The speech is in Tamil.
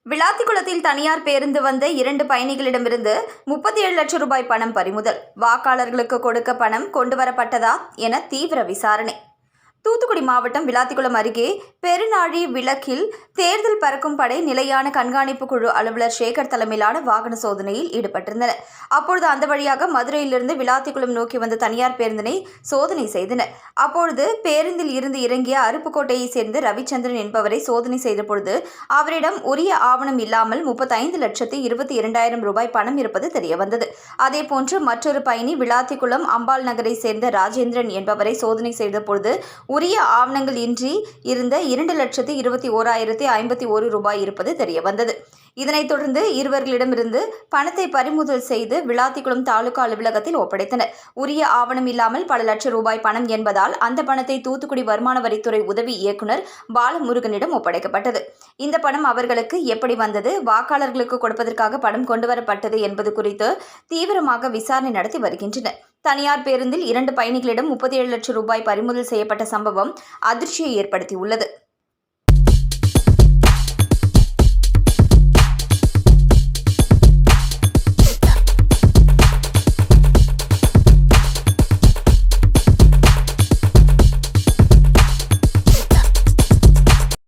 விளாத்திக்குளத்தில் தனியார் பேருந்து வந்த 2 பயணிகளிடமிருந்து 37 லட்சம் ரூபாய் பணம் பறிமுதல். வாக்காளர்களுக்கு கொடுக்க பணம் கொண்டுவரப்பட்டதா என தீவிர விசாரணை. தூத்துக்குடி மாவட்டம் விளாத்திக்குளம் அருகே பெருநாழி விளக்கில் தேர்தல் பறக்கும் படை நிலையான கண்காணிப்பு குழு அலுவலர் சேகர் தலைமையிலான வாகன சோதனையில் ஈடுபட்டிருந்தனர். அப்பொழுது அந்த வழியாக மதுரையிலிருந்து விளாத்திக்குளம் நோக்கி வந்த தனியார் பேருந்தினை சோதனை செய்தனர். அப்பொழுது பேருந்தில் இருந்து இறங்கிய அருப்புக்கோட்டையை சேர்ந்த ரவிச்சந்திரன் என்பவரை சோதனை செய்தபொழுது அவரிடம் உரிய ஆவணம் இல்லாமல் 35,22,000 ரூபாய் பணம் இருப்பது தெரியவந்தது. அதேபோன்று மற்றொரு பயணி விளாத்திக்குளம் அம்பாள் நகரை சேர்ந்த ராஜேந்திரன் என்பவரை சோதனை செய்தபொழுது உரிய ஆவணங்கள் இன்றி இருந்த 2,21,051 ரூபாய் இருப்பது தெரியவந்தது. இதனைத் தொடர்ந்து இருவர்களிடமிருந்து பணத்தை பறிமுதல் செய்து விளாத்திக்குளம் தாலுகா அலுவலகத்தில் ஒப்படைத்தனர். உரிய ஆவணம் இல்லாமல் பல லட்சம் ரூபாய் பணம் என்பதால் அந்த பணத்தை தூத்துக்குடி வருமான வரித்துறை உதவி இயக்குநர் பாலமுருகனிடம் ஒப்படைக்கப்பட்டது. இந்த பணம் அவர்களுக்கு எப்படி வந்தது, வாக்காளர்களுக்கு கொடுப்பதற்காக பணம் கொண்டுவரப்பட்டது என்பது குறித்து தீவிரமாக விசாரணை நடத்தி வருகின்றனர். தனியார் பேருந்தில் 2 பயணிகளிடம் 37 லட்சம் ரூபாய் பறிமுதல் செய்யப்பட்ட சம்பவம் அதிர்ச்சியை ஏற்படுத்தியுள்ளது.